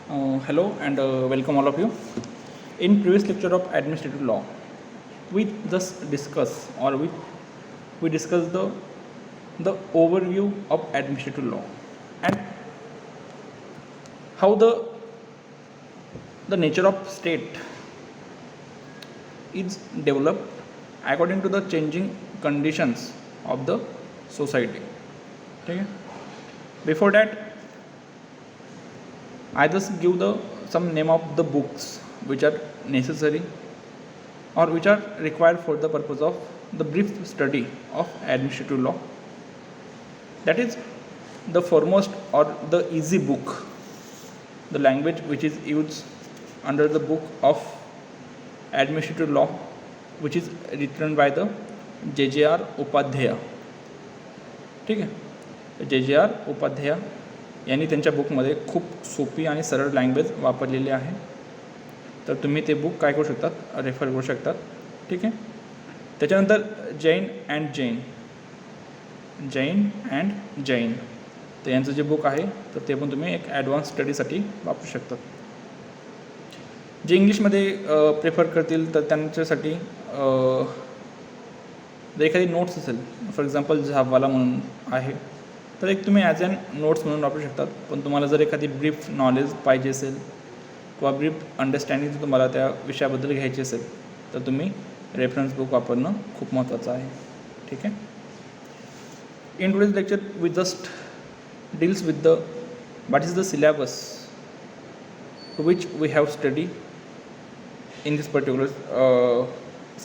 Hello and welcome all of you. In previous lecture of administrative law, we just discuss or we discuss the overview of administrative law and how the nature of state is developed according to the changing conditions of the society. Okay? Before that, I just give the some name of the books which are necessary or which are required for the purpose of the brief study of administrative law. That is the foremost or the easy book, the language which is used under the book of administrative law, which is written by the JJR Upadhyay. ठीक आहे, JJR Upadhyay यांनी त्यांच्या बुकमध्ये खूप सोपी आणि सरळ language वापरलेली आहे. तर तुम्ही ते बुक काय करू शकतात, रेफर करू शकतात. ठीक आहे. त्याच्यानंतर जैन अँड जैन तर यांचं जे बुक आहे तर ते पण तुम्ही एक ॲडव्हान्स स्टडीसाठी वापरू शकतात. जे इंग्लिशमध्ये प्रेफर करतील तर त्यांच्यासाठी जर एखादी नोट्स असेल, फॉर एक्झाम्पल झाबवाला म्हणून आहे, तर एक तुम्ही ॲज अन नोट्स म्हणून वापरू शकतात. पण तुम्हाला जर एखादी ब्रीफ नॉलेज पाहिजे असेल किंवा ब्रीफ अंडरस्टँडिंग जर तुम्हाला त्या विषयाबद्दल घ्यायची असेल तर तुम्ही रेफरन्स बुक वापरणं खूप महत्त्वाचं आहे. ठीक आहे. In today's lecture we just deals with the what is the syllabus to which we have studied in this particular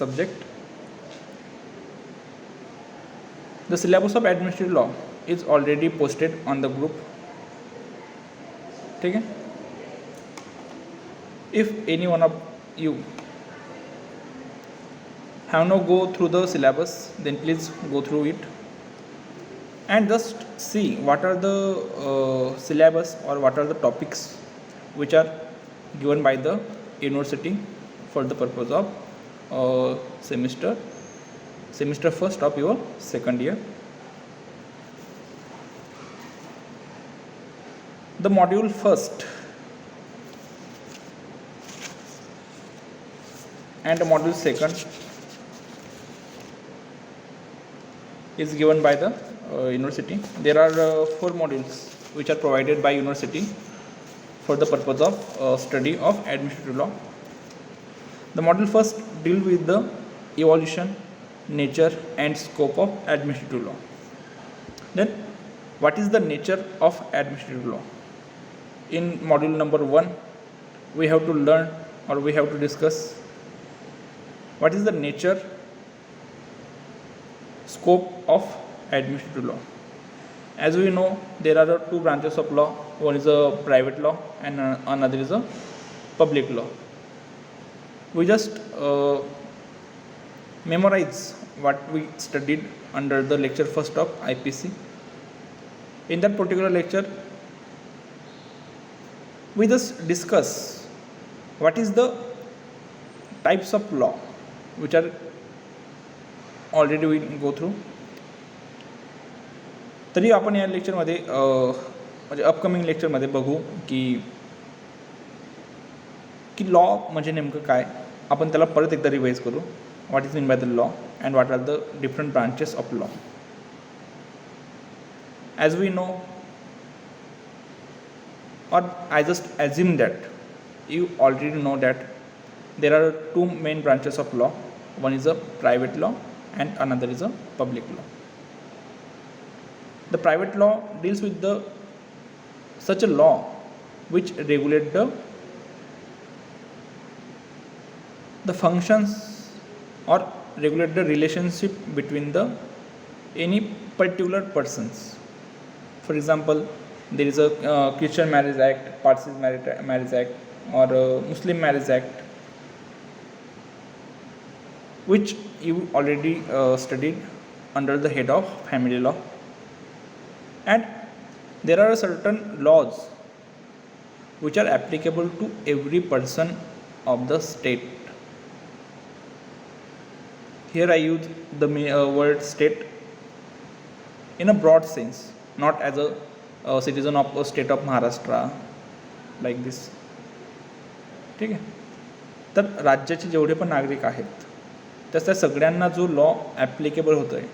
subject. The syllabus of administrative law is already posted on the group. ठीक है. If any one of you have not go through the syllabus, then please go through it and just see what are the syllabus or what are the topics which are given by the university for the purpose of semester first of your second year. The module first and the module second is given by the university. There are 4 modules which are provided by university for the purpose of study of administrative law. The module first deal with the evolution, nature and scope of administrative law. Then what is the nature of administrative law? In module number 1 we have to learn or we have to discuss what is the nature, scope of administrative law. As we know, there are 2 branches of law. One is a private law and another is a public law. We just memorize what we studied under the lecture first of IPC. In that particular lecture, we just discuss what is the types of law which are already we go through. तरी आपण या लेक्चरमध्ये म्हणजे upcoming लेक्चरमध्ये बघू की law म्हणजे नेमकं काय. आपण त्याला परत एकदा रिवाइज करू. What is mean by the law and what are the different branches of law. As we know or I just assume that you already know that there are 2 main branches of law. One is a private law and another is a public law. The private law deals with such a law which regulate the functions or regulate the relationship between any particular persons. For example, there is a Christian Marriage Act, Parsi Marriage Act or Muslim Marriage Act, which you already studied under the head of family law. And there are certain laws which are applicable to every person of the state. Here I use the word state in a broad sense, not as a citizen of a state of Maharashtra like this. ठीक आहे. तर राज्याचे जेवढे पण नागरिक आहेत त्या सगळ्यांना जो लॉ ॲप्लिकेबल होतो आहे,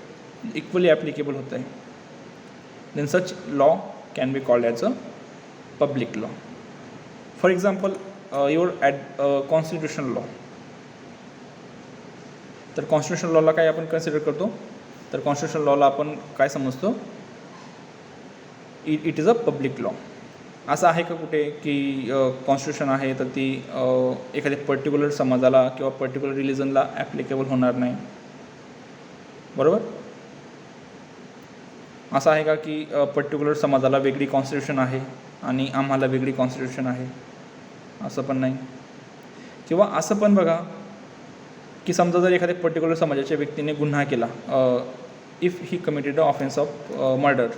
इक्वली ॲप्लिकेबल होतं आहे, then such law can be called as a public law. For example your constitution law. तर कॉन्स्टिट्यूशन लॉला काय आपण कन्सिडर करतो, तर कॉन्स्टिट्यूशन लॉला आपण काय समजतो, it is a public law. असं आहे का कुठे की कॉन्स्टिट्यूशन आहे तर ती एखाद्या पर्टिक्युलर समाजाला किंवा पर्टिक्युलर रिलिजनला ॲप्लिकेबल होणार नाही, बरोबर? असं आहे का की पर्टिक्युलर समाजाला वेगळी कॉन्स्टिट्यूशन आहे आणि आम्हाला वेगळी कॉन्स्टिट्यूशन आहे? असं पण नाही. किंवा असं पण बघा की समजा जर एखाद्या पर्टिक्युलर समाजाच्या व्यक्तीने गुन्हा केला, if he committed a offence of murder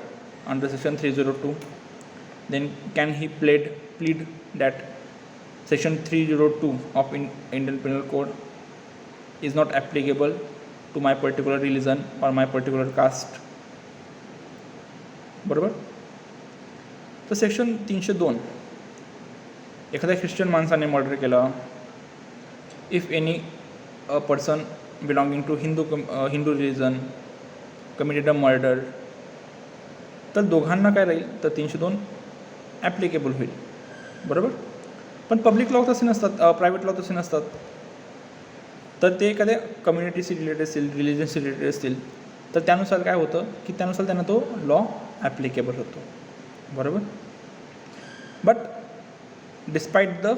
under section 302, then can he plead that section 302 of Indian Penal Code is not applicable to my particular religion or my particular caste, बरोबर? तर section 302, एखाद्या Christian माणसाने murder केला, if any person belonging to Hindu religion committed a murder, तर दोघांना काय राहील, तर 302 ॲप्लिकेबल होईल, बरोबर? पण पब्लिक लॉ तसे नसतात, प्रायव्हेट लॉ तसे नसतात. तर ते एखाद्या कम्युनिटीशी रिलेटेड असतील, रिलिजनशी रिलेटेड असतील, तर त्यानुसार काय होतं की त्यानुसार त्यांना तो लॉ ॲप्लिकेबल होतो, बरोबर? But despite the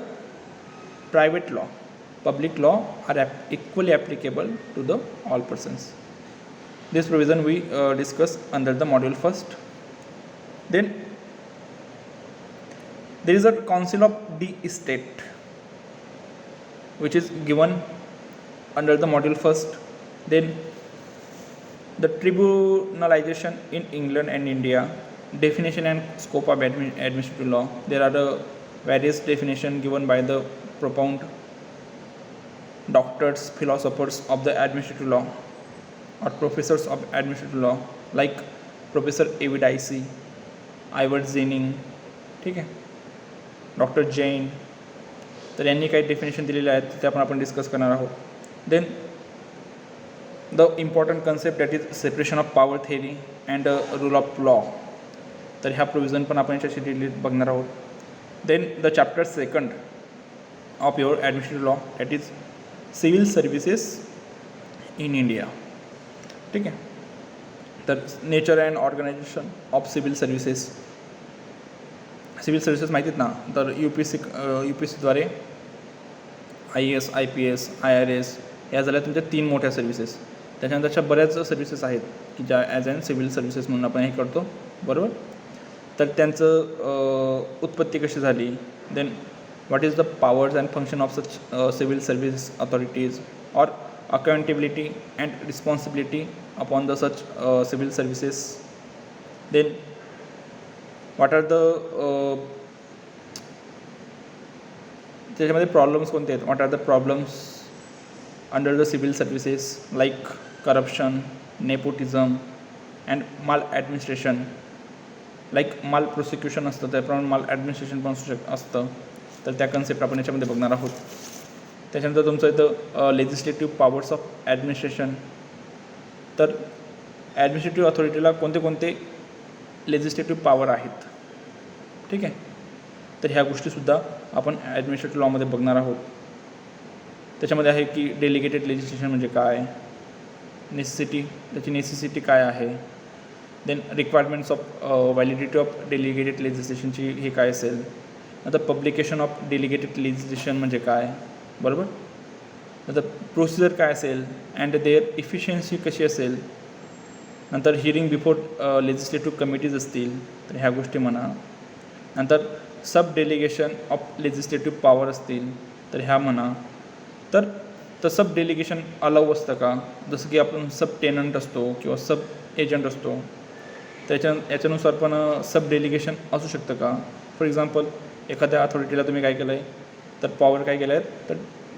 private law, public law are equally applicable to the all persons. This provision we discuss under the module first. Then there is a council of the state which is given under the module first. Then the tribunalization in England and India, definition and scope of administrative law. There are the various definition given by the profound doctors, philosophers of the administrative law or professors of administrative law like Professor Evidice, Ivar Zening, ठीक आहे, doctor Jain. तर यांनी काही definition दिलेले आहेत, ते आपण discuss करणार आहोत. Then the important concept that is separation of power theory and rule of law. तर ह्या प्रोव्हिजन पण आपण याच्याशी रिलेटेड बघणार आहोत. Then the chapter second of your administrative law that is civil services in India. ठीक आहे. तर nature and organisation of civil services. Civil services माहिती आहेत ना, तर यू पी एस सीद्वारे IAS, IPS, IRS या झाल्या तुमच्या 3 मोठ्या सर्व्हिसेस. त्याच्यानंतरच्या बऱ्याच सर्व्हिसेस आहेत की ज्या ॲज अँड सिव्हिल सर्व्हिसेस म्हणून आपण हे करतो, बरोबर? तर त्यांचं उत्पत्ती कशी झाली, then what is the powers and function of such civil service authorities or accountability and responsibility upon the such civil services. Then what are the त्याच्यामध्ये प्रॉब्लेम्स कोणते आहेत, what are the problems under the civil services like corruption, nepotism and maladministration. Like mal prosecution असतं, त्याप्रमाणे माल administration पण असतं. तर त्या कन्सेप्ट आपण याच्यामध्ये बघणार आहोत. त्याच्यानंतर तुमचं इथं लेजिस्लेटिव्ह पॉवर्स ऑफ ॲडमिनिस्ट्रेशन. तर ॲडमिनिस्ट्रेटिव्ह अथॉरिटीला कोणते कोणते लेजिस्लेटिव्ह पॉवर आहेत, ठीक आहे. तर ह्या गोष्टीसुद्धा आपण ॲडमिनिस्ट्रेटिव्ह लॉमध्ये बघणार आहोत. त्याच्यामध्ये आहे की डेलिगेटेड लेजिस्लेशन म्हणजे काय, त्याची नेसेसिटी काय आहे, then requirements of validity of delegated लेजिस्लेशनची हे काय असेल, नंतर पब्लिकेशन ऑफ डेलिगेटेड लेजिस्लेशन म्हणजे काय, बरोबर. नंतर प्रोसिजर काय असेल अँड देअर इफिशियन्सी कशी असेल. नंतर हिअरिंग बिफोर लेजिस्लेटिव्ह कमिटीज असतील तर ह्या गोष्टी म्हणा. नंतर सब डेलिगेशन ऑफ लेजिस्लेटिव्ह पॉवर असतील तर ह्या म्हणा. तर सब डेलिगेशन अलाऊ असतं का, जसं की आपण सब टेनंट असतो किंवा सब एजंट असतो, याच्यानुसार पण सब डेलिगेशन असू शकतं का. फॉर एक्झाम्पल एखाद्या अथॉरिटीला तुम्ही काय केलं आहे, तर पॉवर काय केलं आहे, तर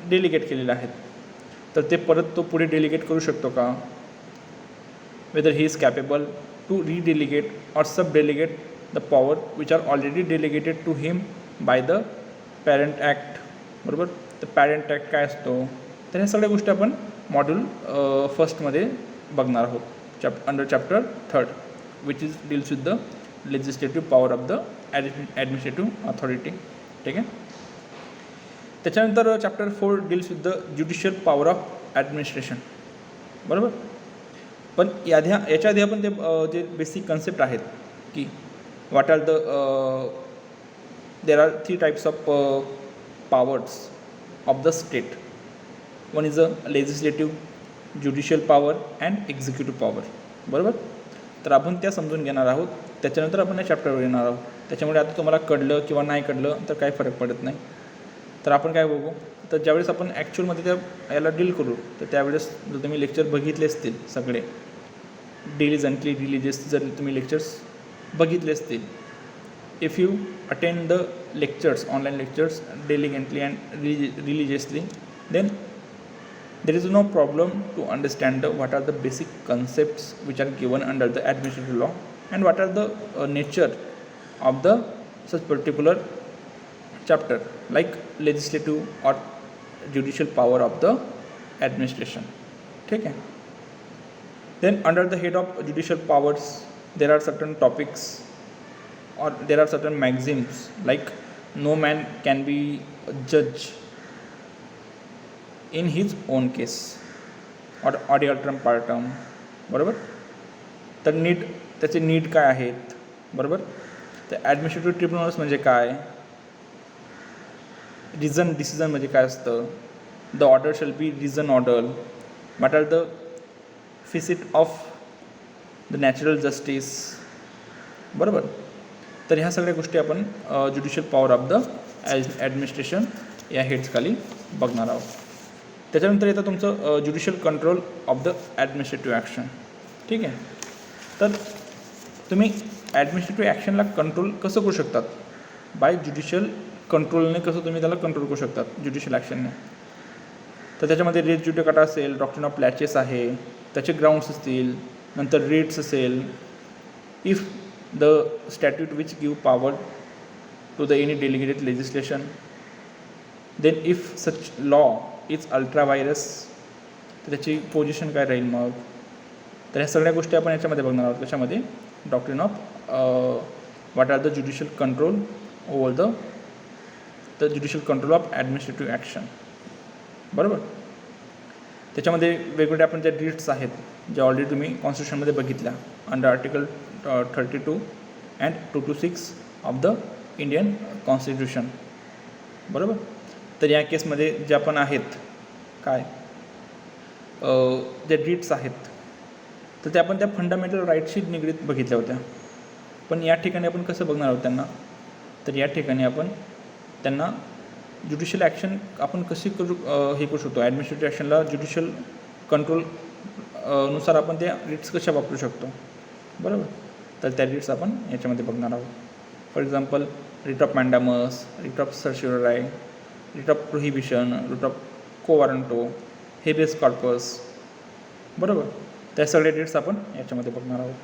डेलिगेट केलेलं आहेत, तर ते परत तो पुढे डेलिगेट करू शकतो का. whether he is capable to redelegate or subdelegate the power which are already delegated to him bye the parent act. बरोबर. तर पॅरेंट ॲक्ट काय असतो, तर ह्या सगळ्या गोष्टी आपण मॉड्यूल फर्स्टमध्ये बघणार आहोत, under chapter 3 which is deals with the legislative power of the administrative authority. ठीक आहे. त्याच्यानंतर chapter 4 deals with the judicial power of administration. बरोबर. पण याच्या आधी आपण ते जे बेसिक कन्सेप्ट आहेत की what are the there are 3 types of powers of the state. One is a legislative, judicial power and executive power. बरोबर. तर आपण त्या समजून घेणार आहोत. त्याच्यानंतर आपण या चॅप्टरवर येणार आहोत. त्याच्यामुळे आता तुम्हाला कळलं किंवा नाही कळलं तर काही फरक पडत नाही. तर आपण काय बघू, तर ज्यावेळेस आपण ॲक्च्युअलमध्ये त्या याला डील करू, तर त्यावेळेस जर तुम्ही लेक्चर बघितले असतील सगळे डिलिजंटली रिलिजियस, जर तुम्ही लेक्चर्स बघितले असतील, if you attend the lectures, online lectures diligently and religiously, then there is no problem to understand what are the basic concepts which are given under the administrative law and what are the nature of the such particular chapter like legislative or judicial power of the administration. ठीक है. Then under the head of judicial powers there are certain topics or there are certain maxims like no man can be a judge in his own case or ऑडी अल्ट्रम partum. बरोबर. तर त्याचे need काय आहेत. बरोबर. तर ॲडमिनिस्ट्रेटिव्ह ट्रिब्युनल्स म्हणजे काय, रिझन डिसिजन म्हणजे काय असतं, the order shall be reason order, what are the facet of the natural justice. बरोबर. तर ह्या सगळ्या गोष्टी आपण judicial power of the administration या हेड्सखाली बघणार आहोत. त्याच्यानंतर येतं तुमचं judicial control of the administrative action. ठीक आहे. तर तुम्ही ॲडमिनिस्ट्रेटिव्ह ॲक्शनला कंट्रोल कसं करू शकतात, बाय ज्युडिशियल कंट्रोलने कसं तुम्ही त्याला कंट्रोल करू शकतात ज्युडिशियल ॲक्शनने. तर त्याच्यामध्ये रेट ज्युडिकाटा असेल, डॉक्ट्रिन ऑफ लॅचेस आहे, त्याचे ग्राउंड्स असतील, नंतर रेट्स असेल, if the statute which give power to the any delegated legislation, then if such law is ultra vires, तर त्याची पोझिशन काय राहील मग. तर ह्या सगळ्या गोष्टी आपण याच्यामध्ये बघणार आहोत. कशामध्ये, doctrine of what are the judicial control over the judicial control of administrative action. बरोबर. त्याच्यामध्ये वेगवेगळ्या आपण ज्या डिट्स आहेत ज्या ऑलरेडी तुम्ही कॉन्स्टिट्यूशनमध्ये बघितल्या under article 32 and 226 of the Indian constitution. बरोबर. तर या केसमध्ये ज्या पण आहेत काय ज्या डिट्स आहेत, तर त्या आपण त्या फंडामेंटल राईटशी निगडीत बघितल्या होत्या. पण या ठिकाणी आपण कसं बघणार आहोत त्यांना, तर या ठिकाणी आपण त्यांना ज्युडिशियल ॲक्शन आपण कशी हे करू शकतो, ॲडमिनिस्ट्रेटिव्ह ॲक्शनला ज्युडिशियल कंट्रोल नुसार आपण त्या रिट्स कशा वापरू शकतो. बरोबर. तर त्या रिट्स आपण याच्यामध्ये बघणार आहोत. For example writ of mandamus, writ of certiorari, writ of prohibition, writ of quo warranto, habeas corpus. बरोबर. त्या सगळ्या रिट्स आपण याच्यामध्ये बघणार आहोत.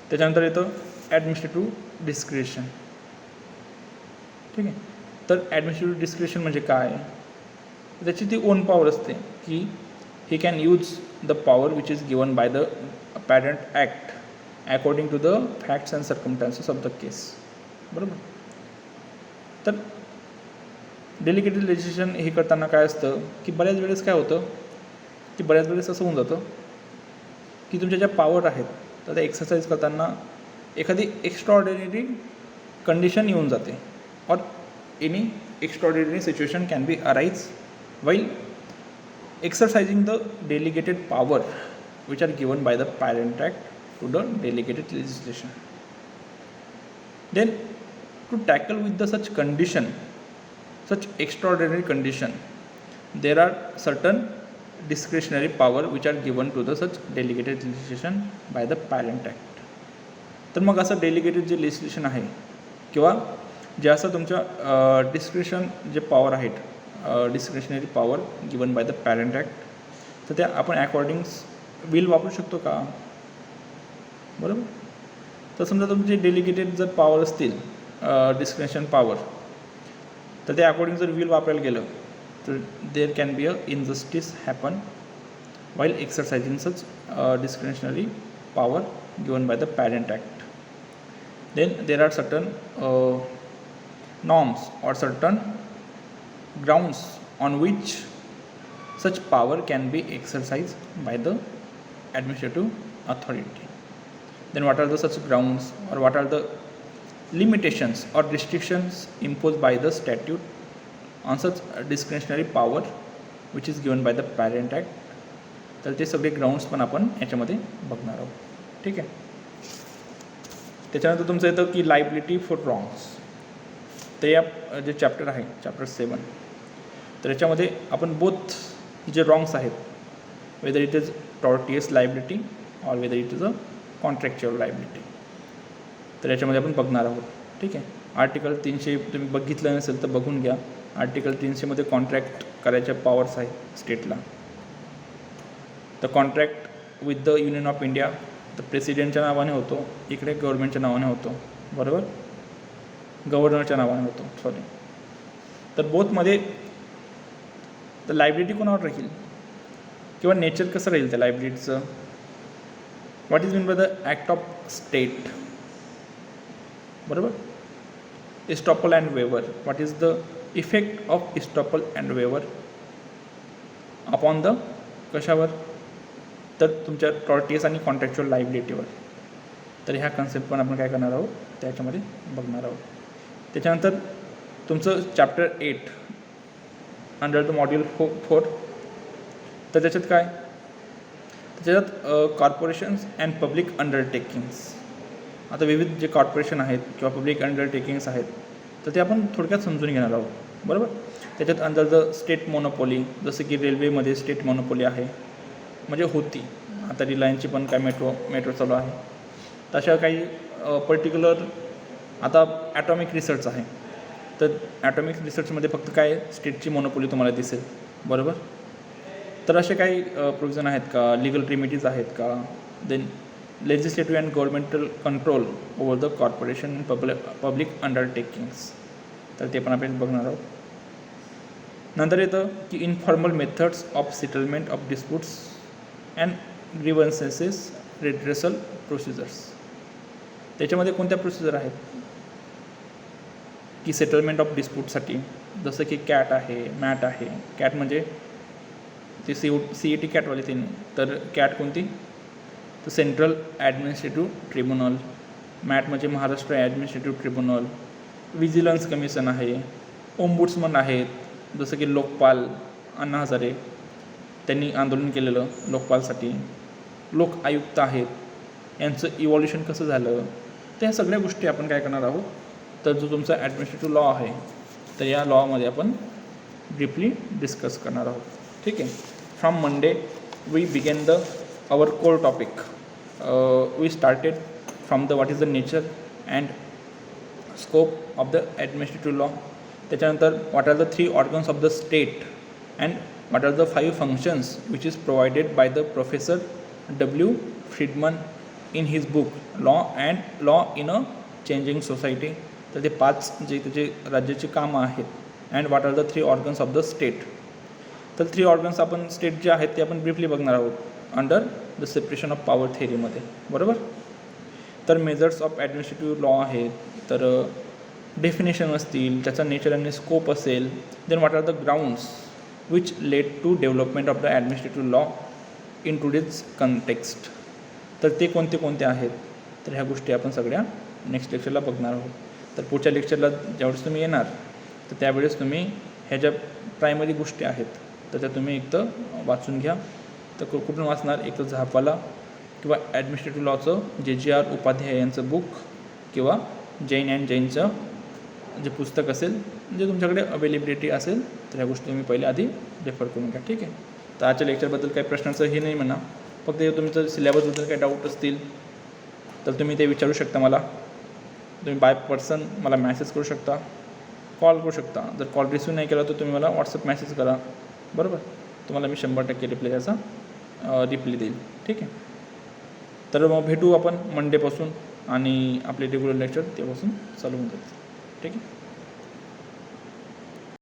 त्याच्यानंतर येतं ॲडमिनिस्ट्रेटिव्ह डिस्क्रिशन. ठीक आहे. तर ॲडमिनिस्ट्रेटिव्ह डिस्क्रिशन म्हणजे काय, त्याची ती ओन पॉवर असते की he can use the power which is given by the parent act according to the facts and circumstances of the case. बरोबर. तर डेलिगेटेड लेजिस्लेशन हे करताना काय असतं की बऱ्याच वेळेस काय होतं की बऱ्याच वेळेस असं होऊन जातं की तुमच्या ज्या पॉवर आहेत तर त्या एक्सरसाइज करताना एखादी एक्स्ट्राऑर्डिनरी कंडिशन येऊन जाते और any extraordinary situation can be arise while exercising the delegated power which are given by the Parent Act to the delegated legislation. Then to tackle with the such condition, such extraordinary condition, there are certain discretionary power which are given to the such delegated legislation by the Parent Act. तर मग असं delegated जे legislation आहे किंवा जे असं तुमच्या discretion जे पॉवर आहेत, discretionary power given by the parent act, तर त्या आपण अकॉर्डिंग्स बिल वापरू शकतो का. बरोबर. तर समजा तुमचे डेलिगेटेड जर पॉवर असतील डिस्क्रिशन पॉवर, तर ते अकॉर्डिंग जर विल वापरायला गेलं तर there can be a injustice happen while exercising such discretionary power given by the Parent Act. Then there are certain norms or certain grounds on which such power can be exercised by the administrative authority. Then what are the such grounds or what are the limitations or restrictions imposed by the statute on such discretionary power which is given by the Parent Act. तर ते सगळे grounds पण आपण याच्यामध्ये बघणार आहोत. ठीक आहे. त्याच्यानंतर तुमचं येतं की लायबिलिटी फॉर रॉंग्स. तर या जे चॅप्टर आहे चॅप्टर 7 तर याच्यामध्ये आपण बोथ जे रॉंग्स आहेत whether it is tortious liability or whether it is a contractual liability तर याच्यामध्ये आपण बघणार आहोत. ठीक आहे. आर्टिकल 300 तुम्ही बघितलं नसेल तर बघून घ्या. आर्टिकल 300मध्ये कॉन्ट्रॅक्ट करायच्या पॉवर्स आहे स्टेटला. The contract with the union of India तर प्रेसिडेंटच्या नावाने होतो, इकडे गव्हर्नमेंटच्या नावाने होतो. बरोबर. गव्हर्नरच्या नावाने होतो सॉरी. तर बोथमध्ये तर लायबिलिटी कोणावर राहील किंवा नेचर कसं राहील त्या लायबिलिटीचं. What is mean by the act of state. बरोबर. Estoppel and waiver. What is the effect of estoppel and waiver upon the कशावर तर तुमच्या टॉर्टियस आणि कॉन्ट्रॅक्च्युअल लायबिलिटीवर. तर ह्या कन्सेप्ट पण आपण काय करणार आहोत त्याच्यामध्ये बघणार आहोत. त्याच्यानंतर तुमचं चॅप्टर 8 अंडर द मॉड्यूल 4 तर त्याच्यात काय त्याच्यात कॉर्पोरेशन्स अँड पब्लिक अंडरटेकिंग्स. आता विविध जे कॉर्पोरेशन आहेत किंवा पब्लिक अंडरटेकिंग्स आहेत तर ते आपण थोडक्यात समजून घेणार आहोत. बरोबर. त्याच्यात अंडर द स्टेट मोनोपोली जसं की रेल्वेमध्ये स्टेट मोनोपोली आहे म्हणजे होती. आता रिलायन्सची पण काय मेट्रो चालू आहे. तशा काही पर्टिक्युलर आता ॲटॉमिक रिसर्च आहे तर ॲटॉमिक रिसर्चमध्ये फक्त काय स्टेटची मोनोपोली तुम्हाला दिसेल. बरोबर. तर असे काही प्रोव्हिजन आहेत का, लिगल रेमिडीज आहेत का. Then legislative and governmental control over the corporation and public undertakings तर ते पण आपण बघणार आहोत. नंतर येतं की informal methods of settlement of disputes and grievances redressal procedures. त्याच्यामध्ये कोणत्या प्रोसिजर आहेत की सेटलमेंट ऑफ डिस्प्यूटसाठी जसं की कॅट आहे, मॅट आहे. कॅट म्हणजे ते CET कॅटवाले त्यांनी तर कॅट कोणती तर सेंट्रल ॲडमिनिस्ट्रेटिव्ह ट्रिब्युनल. मॅट म्हणजे Maharashtra administrative tribunal. Vigilance commission आहे. ओम्बुड्समन आहेत जसं की लोकपाल अण्णा हजारे त्यांनी आंदोलन केलेलं लोकपालसाठी. लोक आयुक्त आहेत यांचं इव्हॉल्युशन कसं झालं. तर ह्या सगळ्या गोष्टी आपण काय करणार आहोत. तर जो तुमचा ॲडमिनिस्ट्रेटिव्ह लॉ आहे तर या लॉमध्ये आपण ब्रीफली डिस्कस करणार आहोत. ठीक आहे. From Monday we begin the our core topic. We started from the what is the nature and scope of the administrative law. त्याच्यानंतर what are the 3 organs of the state and what are the 5 functions which is provided by the professor W. Friedmann in his book law in a changing society. तर ते 5 जे त्याचे राज्याची कामं आहेत. And what are the 3 organs of the state. तर 3 organs आपण state जे आहेत ते आपण ब्रीफली बघणार आहोत under the separation of power थेअरीमध्ये. बरोबर. तर मेजर्स ऑफ ॲडमिनिस्ट्रेटिव्ह लॉ आहेत तर डेफिनेशन असतील त्याचा नेचर आणि स्कोप असेल. Then what are the grounds which led to development of the administrative law in today's context. तर ते कोणते कोणते आहेत तर ह्या गोष्टी आपण सगळ्या नेक्स्ट लेक्चरला बघणार आहोत. तर पुढच्या लेक्चरला ज्यावेळेस तुम्ही येणार तर त्यावेळेस तुम्ही ह्या ज्या प्रायमरी गोष्टी आहेत तर त्या तुम्ही एक तर वाचून घ्या. तर कुठून वाचणार एक तर झापाला किंवा ॲडमिनिस्ट्रेटिव्ह लॉचं JGR उपाध्याय यांचं बुक किंवा जैन अँड जैनचं जे पुस्तक असेल जे तुमच्याकडे अवेलेबिलिटी असेल तर ह्या गोष्टी तुम्ही पहिले आधी रेफर करून घ्या. ठीक आहे. तर आजच्या लेक्चरबद्दल काही प्रश्नाचं हे नाही म्हणा. फक्त तुमचं सिलेबसबद्दल काही डाऊट असतील तर तुम्ही ते विचारू शकता मला. तुम्ही बाय पर्सन मला मॅसेज करू शकता, कॉल करू शकता. जर कॉल रिसिव्ह नाही केला तर तुम्ही मला व्हॉट्सअप मॅसेज करा. बरोबर. तुम्हाला मी 100% रिप्लाय याचा रिप्लाय देईल. ठीक आहे. तर मग भेटू आपण मंडेपासून आणि आपले रेग्युलर लेक्चर तेपासून चालू होऊन जाईल. ठीक आहे.